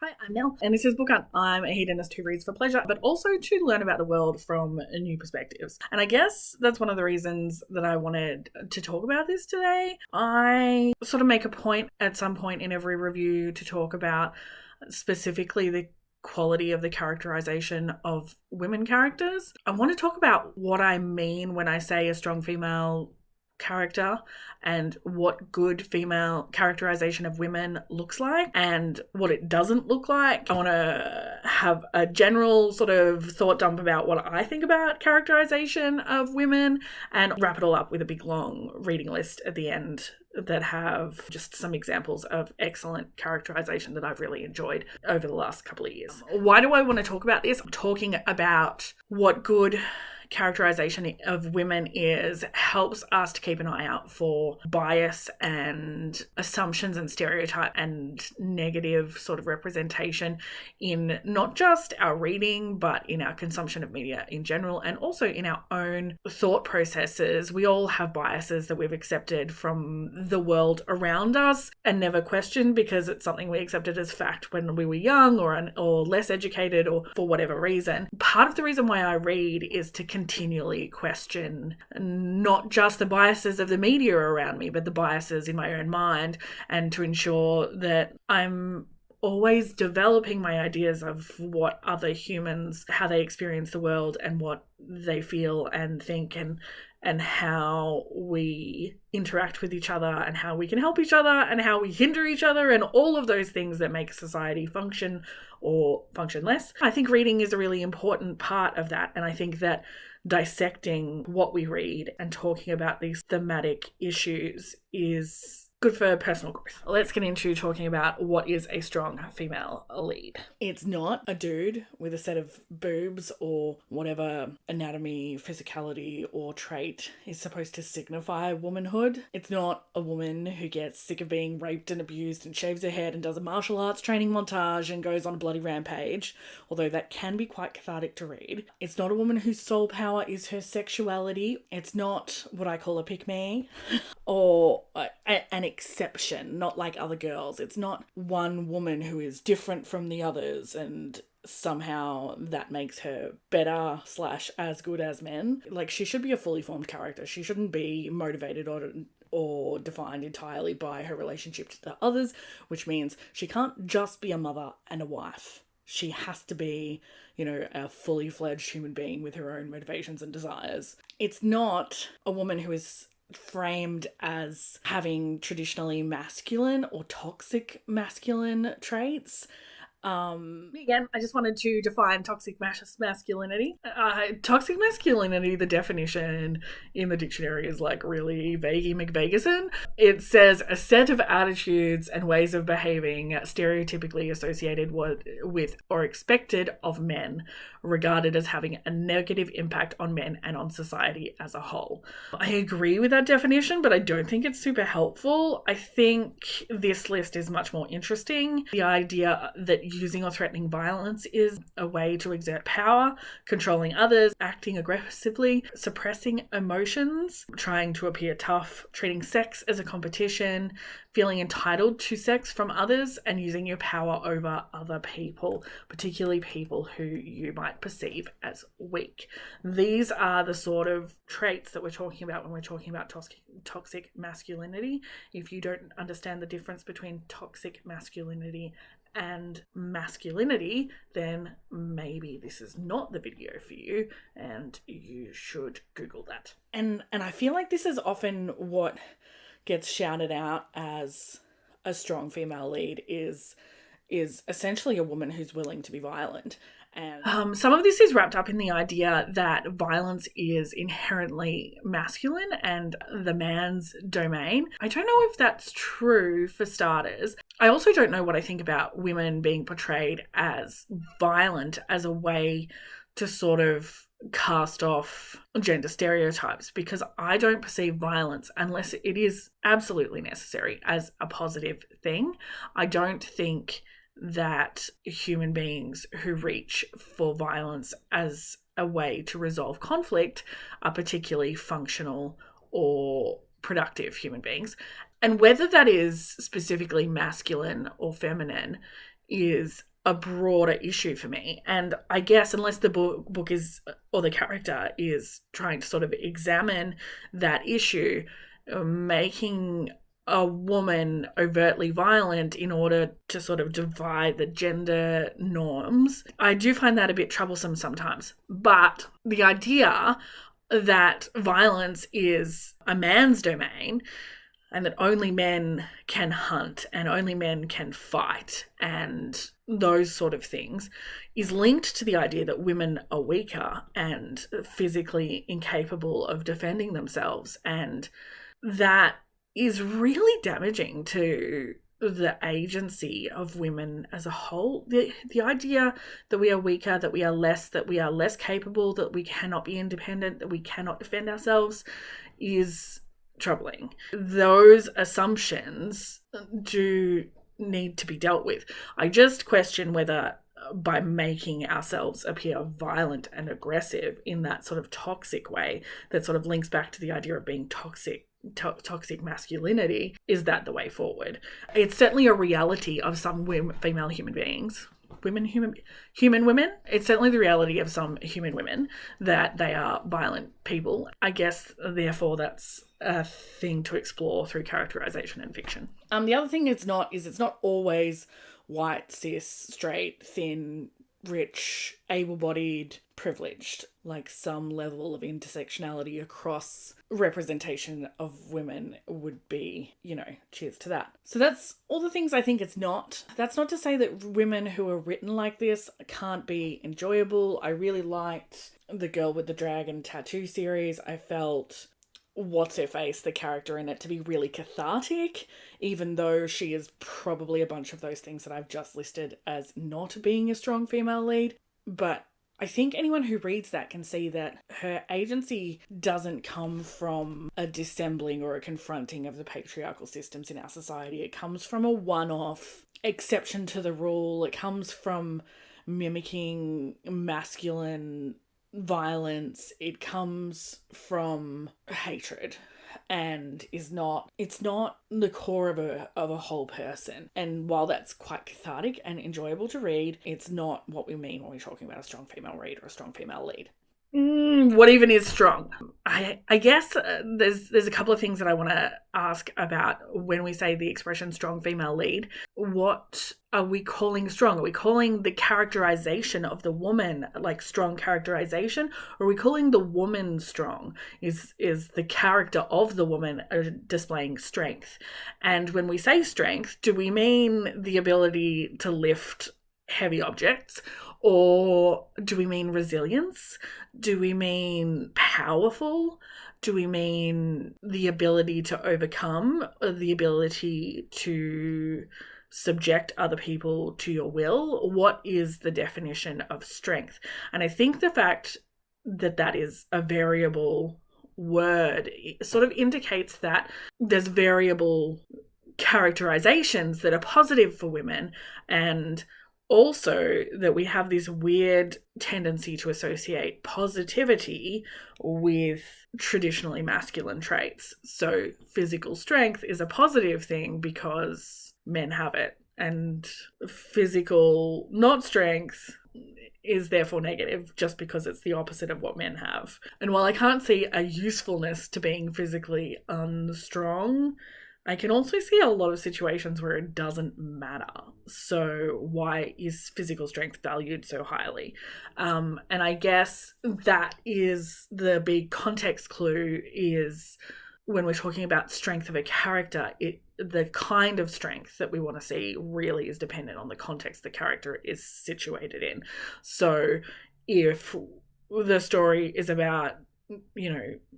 Hi, I'm Nell, and this is Book Hunt. I'm a hedonist who reads for pleasure, but also to learn about the world from new perspectives. And I guess that's one of the reasons that I wanted to talk about this today. I sort of make a point at some point in every review to talk about specifically the quality of the characterization of women characters. I want to talk about what I mean when I say a strong female character and what good female characterization of women looks like and what it doesn't look like. I want to have a general sort of thought dump about what I think about characterization of women and wrap it all up with a big long reading list at the end that have just some examples of excellent characterization that I've really enjoyed over the last couple of years. Why do I want to talk about this? I'm talking about what good characterization of women helps us to keep an eye out for bias and assumptions and stereotype and negative sort of representation in not just our reading but in our consumption of media in general, and also in our own thought processes. We all have biases that we've accepted from the world around us and never questioned because it's something we accepted as fact when we were young or less educated or for whatever reason. Part of the reason why I read is to continually question not just the biases of the media around me, but the biases in my own mind, and to ensure that I'm always developing my ideas of what other humans, how they experience the world and what they feel and think, and how we interact with each other and how we can help each other and how we hinder each other and all of those things that make society function or function less. I think reading is a really important part of that, and I think that dissecting what we read and talking about these thematic issues is good for personal growth. Let's get into talking about what is a strong female lead. It's not a dude with a set of boobs or whatever anatomy, physicality, or trait is supposed to signify womanhood. It's not a woman who gets sick of being raped and abused and shaves her head and does a martial arts training montage and goes on a bloody rampage, although that can be quite cathartic to read. It's not a woman whose sole power is her sexuality. It's not what I call a pick-me or an exception, not like other girls. It's not one woman who is different from the others and somehow that makes her better / as good as men. Like, she should be a fully formed character. She shouldn't be motivated or defined entirely by her relationship to the others, which means she can't just be a mother and a wife. She has to be, a fully fledged human being with her own motivations and desires. It's not a woman who is framed as having traditionally masculine or toxic masculine traits. Again, I just wanted to define toxic masculinity. Toxic masculinity, the definition in the dictionary is like really vaguey McVegason. It says a set of attitudes and ways of behaving stereotypically associated with or expected of men, regarded as having a negative impact on men and on society as a whole. I agree with that definition, but I don't think it's super helpful. I think this list is much more interesting. The idea that using or threatening violence is a way to exert power, controlling others, acting aggressively, suppressing emotions, trying to appear tough, treating sex as a competition, feeling entitled to sex from others, and using your power over other people, particularly people who you might perceive as weak. These are the sort of traits that we're talking about when we're talking about toxic masculinity. If you don't understand the difference between toxic masculinity and masculinity, then maybe this is not the video for you and you should Google that. And I feel like this is often what gets shouted out as a strong female lead is essentially a woman who's willing to be violent. And some of this is wrapped up in the idea that violence is inherently masculine and the man's domain. I don't know if that's true, for starters. I also don't know what I think about women being portrayed as violent as a way to sort of cast off gender stereotypes, because I don't perceive violence, unless it is absolutely necessary, as a positive thing. I don't think that human beings who reach for violence as a way to resolve conflict are particularly functional or productive human beings. And whether that is specifically masculine or feminine is a broader issue for me. And I guess unless the book is, or the character is trying to sort of examine that issue, making a woman overtly violent in order to sort of divide the gender norms, I do find that a bit troublesome sometimes. But the idea that violence is a man's domain and that only men can hunt and only men can fight and those sort of things is linked to the idea that women are weaker and physically incapable of defending themselves. And that is really damaging to the agency of women as a whole. The idea that we are weaker, that we are less capable, that we cannot be independent, that we cannot defend ourselves is troubling. Those assumptions do need to be dealt with. I just question whether by making ourselves appear violent and aggressive in that sort of toxic way that sort of links back to the idea of being toxic masculinity, is that the way forward? It's certainly a reality of some female human beings. Human women. It's certainly the reality of some human women that they are violent people. I guess, therefore, that's a thing to explore through characterization and fiction. The other thing it's not always white, cis, straight, thin, rich, able-bodied, privileged. Like, some level of intersectionality across representation of women would be, cheers to that. So that's all the things I think it's not. That's not to say that women who are written like this can't be enjoyable. I really liked the Girl with the Dragon Tattoo series. I felt What's-Her-Face, the character in it, to be really cathartic, even though she is probably a bunch of those things that I've just listed as not being a strong female lead. But I think anyone who reads that can see that her agency doesn't come from a dissembling or a confronting of the patriarchal systems in our society. It comes from a one-off exception to the rule. It comes from mimicking masculine violence. It comes from hatred and it's not the core of a whole person. And while that's quite cathartic and enjoyable to read, it's not what we mean when we're talking about a strong female read or a strong female lead. What even is strong? I guess there's a couple of things that I want to ask about when we say the expression strong female lead. What are we calling strong? Are we calling the characterization of the woman like strong characterization? Or are we calling the woman strong? Is the character of the woman displaying strength? And when we say strength, do we mean the ability to lift heavy objects? Or do we mean resilience? Do we mean powerful? Do we mean the ability to overcome, the ability to subject other people to your will? What is the definition of strength? And I think the fact that that is a variable word sort of indicates that there's variable characterizations that are positive for women, and also that we have this weird tendency to associate positivity with traditionally masculine traits. So physical strength is a positive thing because men have it, and physical not strength is therefore negative just because it's the opposite of what men have. And while I can't see a usefulness to being physically unstrong, I can also see a lot of situations where it doesn't matter. So why is physical strength valued so highly? And I guess that is the big context clue, is when we're talking about strength of a character, the kind of strength that we want to see really is dependent on the context the character is situated in. So if the story is about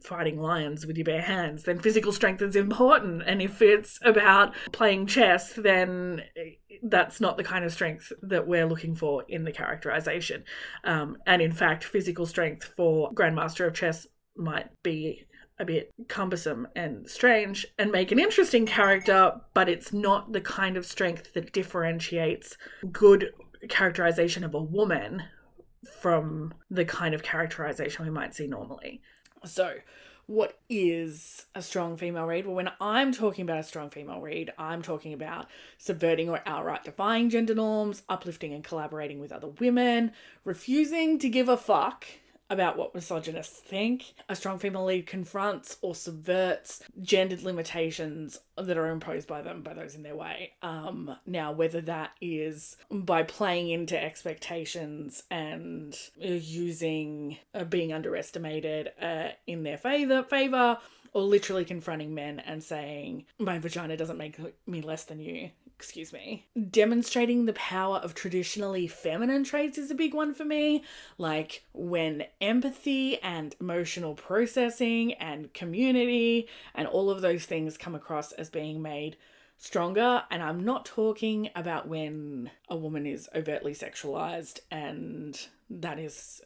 fighting lions with your bare hands, then physical strength is important. And if it's about playing chess, then that's not the kind of strength that we're looking for in the characterization. And in fact, physical strength for Grandmaster of Chess might be a bit cumbersome and strange and make an interesting character, but it's not the kind of strength that differentiates good characterization of a woman from the kind of characterization we might see normally. So what is a strong female read? Well, when I'm talking about a strong female read, I'm talking about subverting or outright defying gender norms, uplifting and collaborating with other women, refusing to give a fuck about what misogynists think. A strong female lead confronts or subverts gendered limitations that are imposed by them, by those in their way. Now, whether that is by playing into expectations and using being underestimated in their favor, or literally confronting men and saying, my vagina doesn't make me less than you. Excuse me. Demonstrating the power of traditionally feminine traits is a big one for me. Like when empathy and emotional processing and community and all of those things come across as being made stronger. And I'm not talking about when a woman is overtly sexualized and that is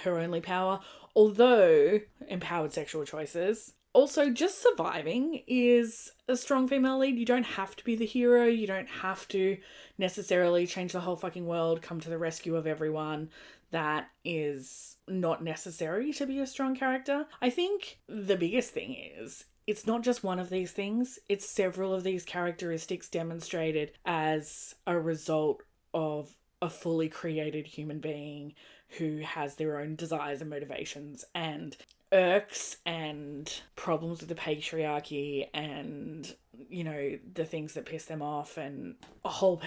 her only power. Although empowered sexual choices, also, just surviving is a strong female lead. You don't have to be the hero. You don't have to necessarily change the whole fucking world, come to the rescue of everyone. That is not necessary to be a strong character. I think the biggest thing is it's not just one of these things. It's several of these characteristics demonstrated as a result of a fully created human being who has their own desires and motivations and irks and problems with the patriarchy and, you know, the things that piss them off, and a whole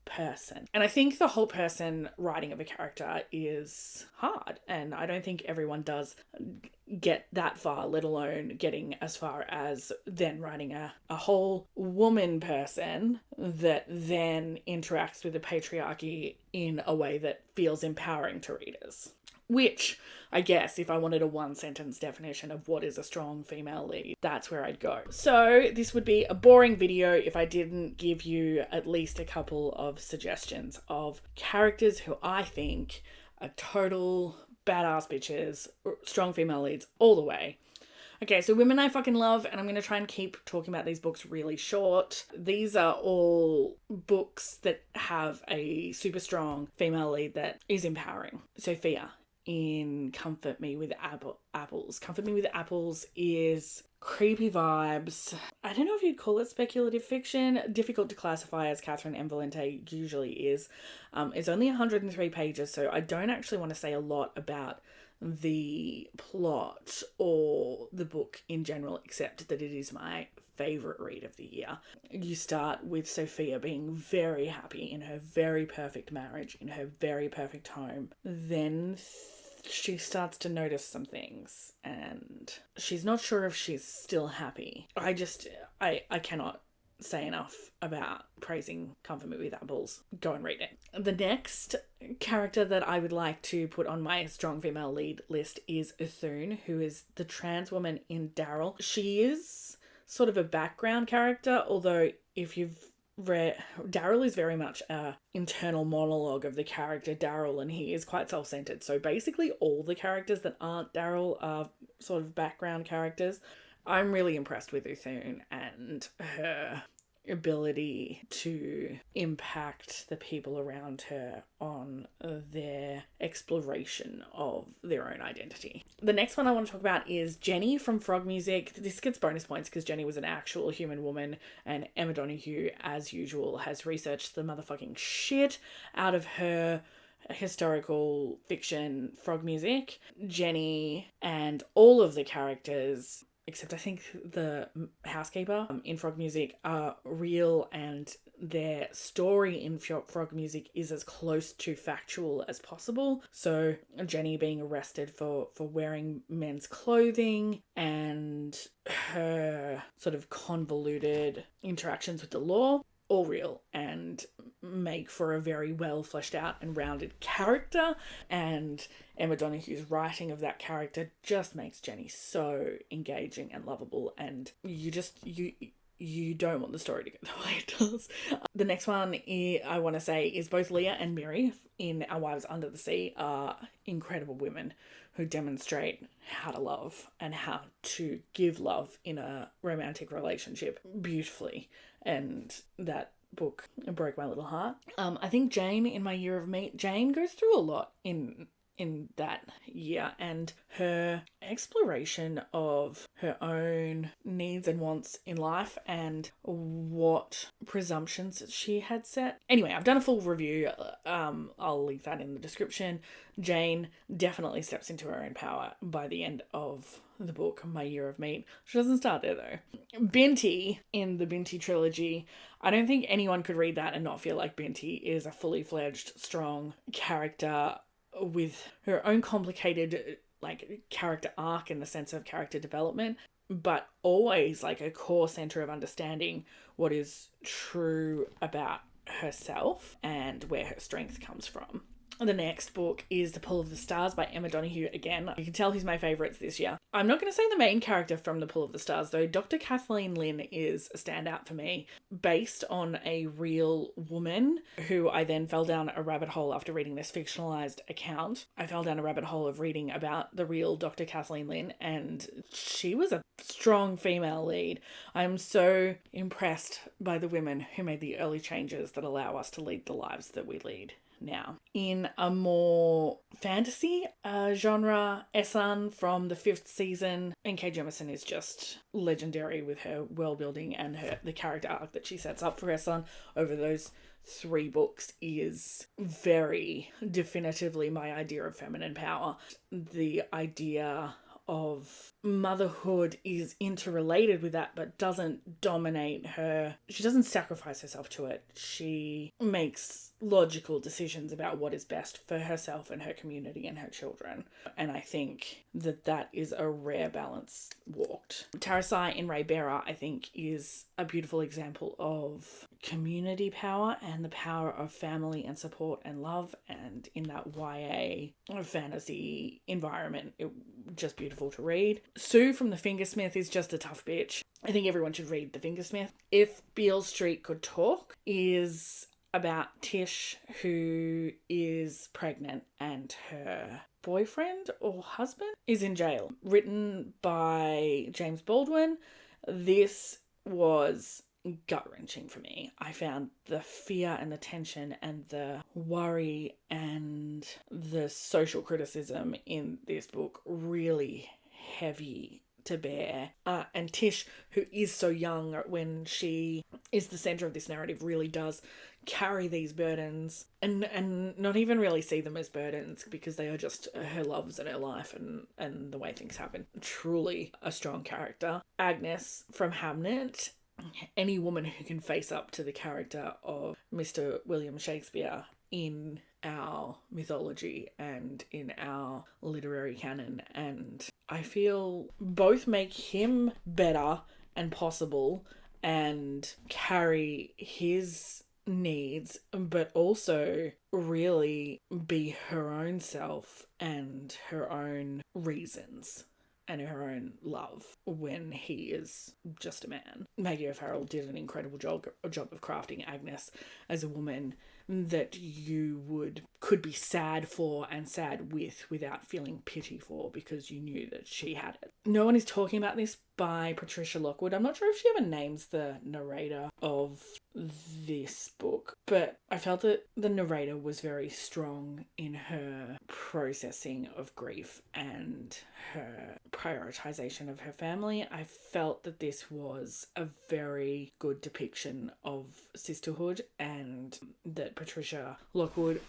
person. And I think the whole person writing of a character is hard, and I don't think everyone does get that far, let alone getting as far as then writing a whole woman person that then interacts with the patriarchy in a way that feels empowering to readers. Which, I guess, if I wanted a one-sentence definition of what is a strong female lead, that's where I'd go. So this would be a boring video if I didn't give you at least a couple of suggestions of characters who I think are total badass bitches, strong female leads all the way. Okay, so women I fucking love, and I'm going to try and keep talking about these books really short. These are all books that have a super strong female lead that is empowering. Sophia in Comfort Me with Apples. Comfort Me with Apples is creepy vibes. I don't know if you'd call it speculative fiction. Difficult to classify as Catherine M. Valente usually is. It's only 103 pages, so I don't actually want to say a lot about the plot or the book in general, except that it is my favourite read of the year. You start with Sophia being very happy in her very perfect marriage, in her very perfect home. Then she starts to notice some things and she's not sure if she's still happy. I cannot say enough about praising Comfort Me with Apples. Go and read it. The next character that I would like to put on my strong female lead list is Uthune, who is the trans woman in Daryl. She is sort of a background character, although if you've read, Daryl is very much a internal monologue of the character Daryl, and he is quite self-centered. So basically all the characters that aren't Daryl are sort of background characters. I'm really impressed with Uthune and her ability to impact the people around her on their exploration of their own identity. The next one I want to talk about is Jenny from Frog Music. This gets bonus points because Jenny was an actual human woman, and Emma Donoghue, as usual, has researched the motherfucking shit out of her historical fiction Frog Music. Jenny and all of the characters, except I think the housekeeper in Frog Music, are real, and their story in Frog Music is as close to factual as possible. So Jenny being arrested for wearing men's clothing and her sort of convoluted interactions with the law, all real and make for a very well fleshed out and rounded character. And Emma Donoghue's writing of that character just makes Jenny so engaging and lovable, and you don't want the story to go the way it does. The next one I want to say is both Leah and Miri in Our Wives Under the Sea are incredible women who demonstrate how to love and how to give love in a romantic relationship beautifully. And that book broke my little heart. I think Jane in My Year of Meat, Jane goes through a lot in in that year, and her exploration of her own needs and wants in life and what presumptions she had set. Anyway, I've done a full review. I'll leave that in the description. Jane definitely steps into her own power by the end of the book, My Year of Meat. She doesn't start there though. Binti, in the Binti trilogy, I don't think anyone could read that and not feel like Binti is a fully fledged, strong character with her own complicated character arc in the sense of character development, but always like a core center of understanding what is true about herself and where her strength comes from. The next book is The Pull of the Stars by Emma Donoghue again. You can tell who's my favourites this year. I'm not going to say the main character from The Pull of the Stars though. Dr. Kathleen Lynn is a standout for me, based on a real woman who I then fell down a rabbit hole after reading this fictionalised account. I fell down a rabbit hole of reading about the real Dr. Kathleen Lynn, and she was a strong female lead. I'm so impressed by the women who made the early changes that allow us to lead the lives that we lead now. In a more fantasy genre, Esan from the 5th season, N.K. Jemisin is just legendary with her world building, and the character arc that she sets up for Esan over those 3 books is very definitively my idea of feminine power. The idea of motherhood is interrelated with that, but doesn't dominate her. She doesn't sacrifice herself to it. She makes logical decisions about what is best for herself and her community and her children. And I think that is a rare balance walked. Tarasai in Ray Bearer, I think, is a beautiful example of community power and the power of family and support and love, and in that YA fantasy environment, it just beautiful to read. Sue from the Fingersmith is just a tough bitch. I think everyone should read the Fingersmith. If Beale Street Could Talk is about Tish, who is pregnant and her boyfriend or husband is in jail. Written by James Baldwin. This was gut-wrenching for me. I found the fear and the tension and the worry and the social criticism in this book really heavy to bear. And Tish, who is so young when she is the center of this narrative, really does carry these burdens and not even really see them as burdens, because they are just her loves and her life and the way things happen. Truly a strong character. Agnes from Hamlet. Any woman who can face up to the character of Mr. William Shakespeare in our mythology and in our literary canon, and I feel both make him better and possible and carry his needs, but also really be her own self and her own reasons and her own love when he is just a man. Maggie O'Farrell did an incredible job of crafting Agnes as a woman that you could be sad for and sad with without feeling pity for, because you knew that she had it. No One Is Talking About This by Patricia Lockwood. I'm not sure if she ever names the narrator of this book, but I felt that the narrator was very strong in her processing of grief and her prioritization of her family. I felt that this was a very good depiction of sisterhood, and that Patricia Lockwood,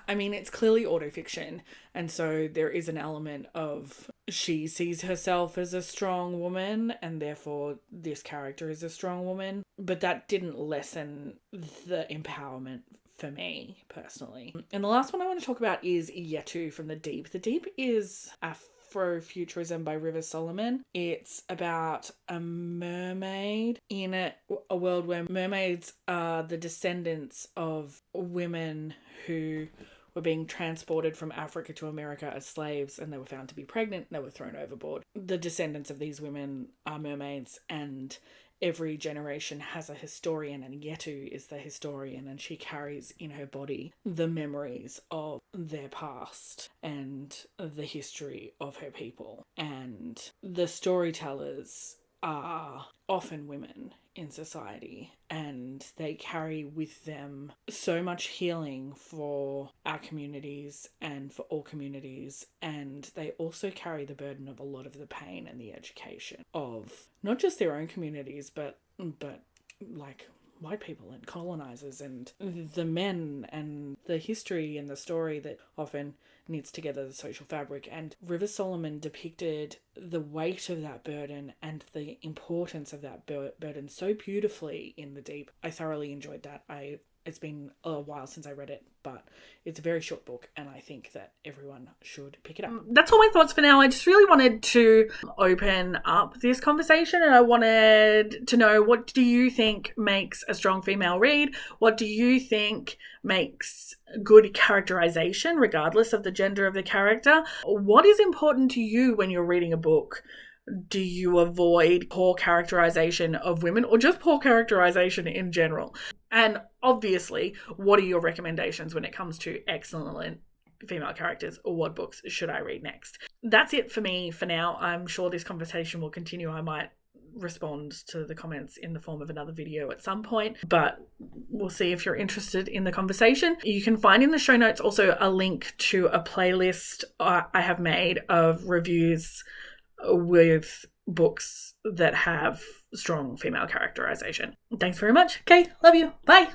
I mean, it's clearly autofiction, and so there is an element of she sees herself as a strong woman and therefore this character is a strong woman, but that didn't lessen the empowerment for me personally. And the last one I want to talk about is Yetu from The Deep. The Deep is Afrofuturism by River Solomon. It's about a mermaid in a world where mermaids are the descendants of women who were being transported from Africa to America as slaves, and they were found to be pregnant and they were thrown overboard. The descendants of these women are mermaids, and every generation has a historian, and Yetu is the historian, and she carries in her body the memories of their past and the history of her people. And the storytellers are often women in society, and they carry with them so much healing for our communities and for all communities, and they also carry the burden of a lot of the pain and the education of not just their own communities, but like white people and colonizers and the men and the history and the story that often knits together the social fabric. And River Solomon depicted the weight of that burden and the importance of that burden so beautifully in The Deep. I thoroughly enjoyed that. It's been a while since I read it, but it's a very short book, and I think that everyone should pick it up. That's all my thoughts for now. I just really wanted to open up this conversation, and I wanted to know, what do you think makes a strong female read? What do you think makes good characterization, regardless of the gender of the character? What is important to you when you're reading a book? Do you avoid poor characterization of women, or just poor characterization in general? And obviously, what are your recommendations when it comes to excellent female characters, or what books should I read next? That's it for me for now. I'm sure this conversation will continue. I might respond to the comments in the form of another video at some point, but we'll see if you're interested in the conversation. You can find in the show notes also a link to a playlist I have made of reviews with books that have strong female characterization. Thanks very much. Okay, love you. Bye.